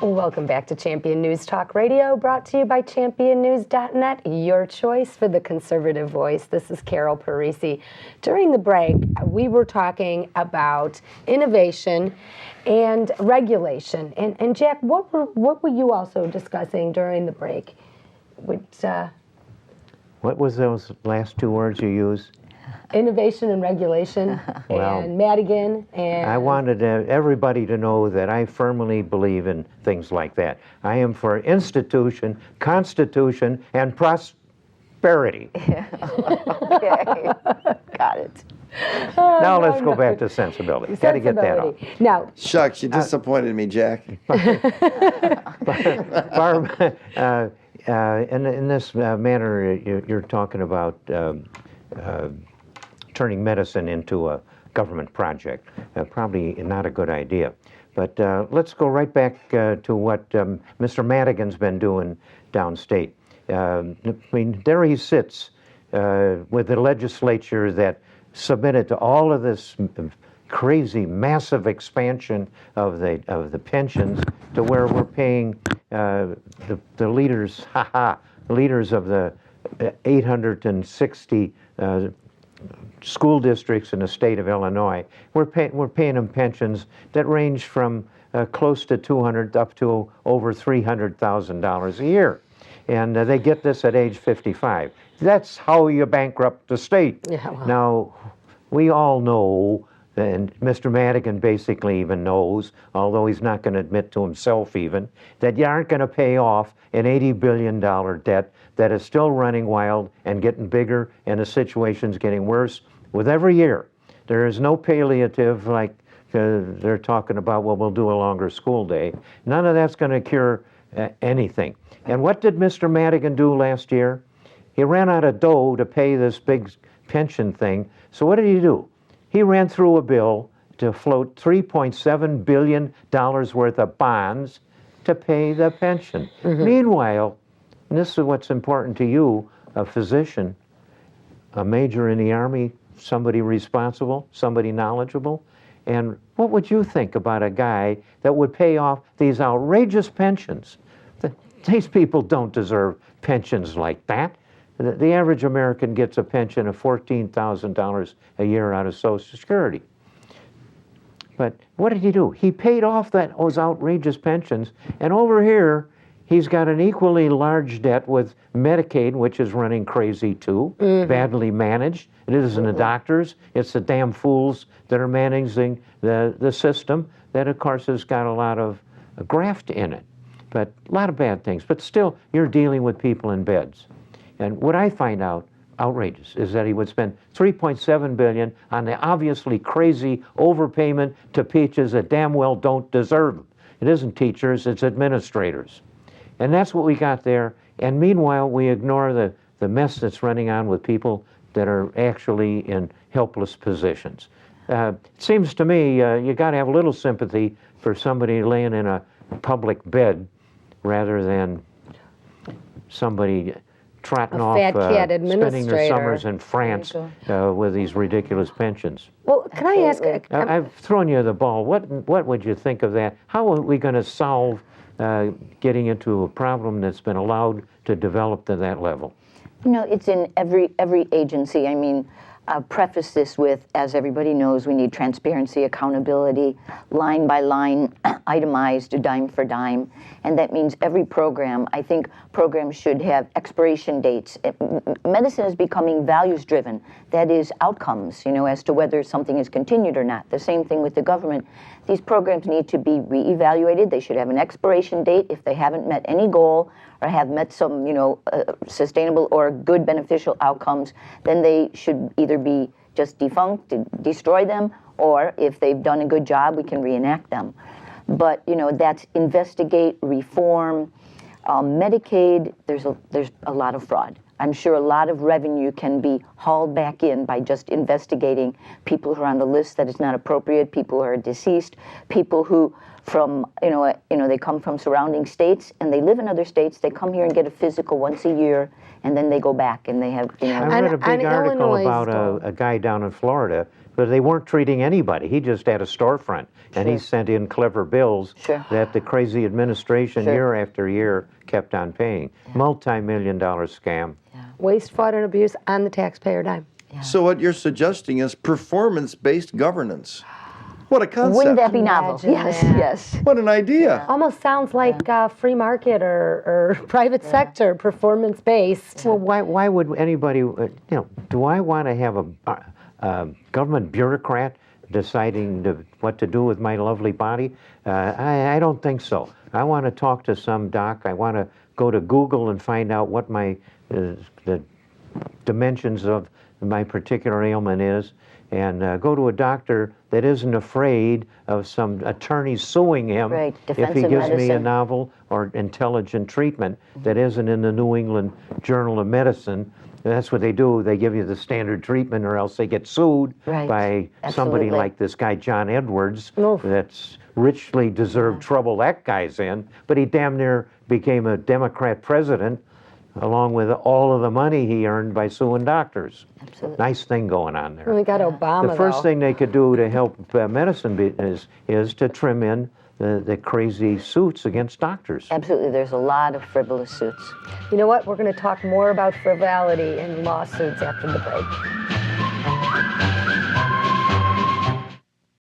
Welcome back to Champion News Talk Radio, brought to you by championnews.net, your choice for the conservative voice. This is Carol Parisi. During the break, we were talking about innovation and regulation. And Jack, what were you also discussing during the break? What was those last two words you used? Innovation and regulation, Well, and Madigan, and... I wanted everybody to know that I firmly believe in things like that. I am for institution, constitution, and prosperity. Okay, got it. Now let's go back to sensibility. Got to get that off. Now, Shucks, you disappointed me, Jack. Barb, in this manner, you're talking about turning medicine into a government project. Probably not a good idea. But let's go right back to what Mr. Madigan's been doing downstate. I mean, there he sits with the legislature that submitted to all of this crazy, massive expansion of the pensions to where we're paying the leaders, leaders of the 860 school districts in the state of Illinois. We're paying them pensions that range from close to $200,000 up to over $300,000 a year. And they get this at age 55. That's how you bankrupt the state. Yeah, well. Now, we all know, and Mr. Madigan basically even knows, although he's not going to admit to himself even, that you aren't going to pay off an $80 billion debt that is still running wild and getting bigger, and the situation's getting worse with every year. There is no palliative like they're talking about, well, we'll do a longer school day. None of that's going to cure anything. And what did Mr. Madigan do last year? He ran out of dough to pay this big pension thing. So what did he do? He ran through a bill to float $3.7 billion worth of bonds to pay the pension. Meanwhile, and this is what's important to you, a physician, a major in the Army, somebody responsible, somebody knowledgeable, and what would you think about a guy that would pay off these outrageous pensions? These people don't deserve pensions like that. The average American gets a pension of $14,000 a year out of Social Security. But what did he do? He paid off those outrageous pensions, and over here, he's got an equally large debt with Medicaid, which is running crazy too, badly managed. It isn't the doctors, it's the damn fools that are managing the system that, of course, has got a lot of graft in it. But a lot of bad things. But still, you're dealing with people in beds. And what I find out outrageous is that he would spend $3.7 billion on the obviously crazy overpayment to teachers that damn well don't deserve them. It isn't teachers, it's administrators. And that's what we got there. And meanwhile, we ignore the mess that's running on with people that are actually in helpless positions. It seems to me you got to have a little sympathy for somebody laying in a public bed rather than somebody trotting off, spending their summers in France with these ridiculous pensions. well, can I ask... I've thrown you the ball. What would you think of that? How are we going to solve getting into a problem that's been allowed to develop to that level? You know, it's in every agency. I mean, I'll preface this with, as everybody knows, we need transparency, accountability, line by line, itemized, dime for dime. And that means every program, I think programs should have expiration dates. Medicine is becoming values driven. That is outcomes, you know, as to whether something is continued or not. The same thing with the government. These programs need to be reevaluated. They should have an expiration date if they haven't met any goal or have met some, you know, sustainable or good beneficial outcomes. Then they should either be just defunct, destroy them, or if they've done a good job, we can reenact them. But, you know, that's investigate, reform. Medicaid, there's a lot of fraud. I'm sure a lot of revenue can be hauled back in by just investigating people who are on the list that is not appropriate, people who are deceased, people who from, they come from surrounding states and they live in other states, they come here and get a physical once a year, and then they go back and they have, I read a big article about a guy down in Florida But they weren't treating anybody. He just had a storefront, and he sent in clever bills that the crazy administration year after year kept on paying. Multi-million-dollar scam. Waste, fraud, and abuse on the taxpayer dime. So what you're suggesting is performance-based governance. What a concept. Wouldn't that be novel? Imagine Yes, that. yes. What an idea. Almost sounds like free market or private sector, performance-based. Well, why would anybody, do I want to have a government bureaucrat deciding what to do with my lovely body? I don't think so. I want to talk to some doc. I want to go to Google and find out what my the dimensions of my particular ailment is, and go to a doctor that isn't afraid of some attorney suing him Right, if he defensive gives me a medicine. novel or intelligent treatment that isn't in the New England Journal of Medicine. That's what they do. They give you the standard treatment, or else they get sued Right, by somebody absolutely. like this guy, John Edwards, Oof. that's richly deserved trouble that guy's in, but he damn near became a Democrat president along with all of the money he earned by suing doctors. Absolutely. Nice thing going on there. We got Obama, The first though. thing they could do to help medicine is to trim in the crazy suits against doctors. Absolutely. There's a lot of frivolous suits. You know what? We're going to talk more about frivolity and lawsuits after the break.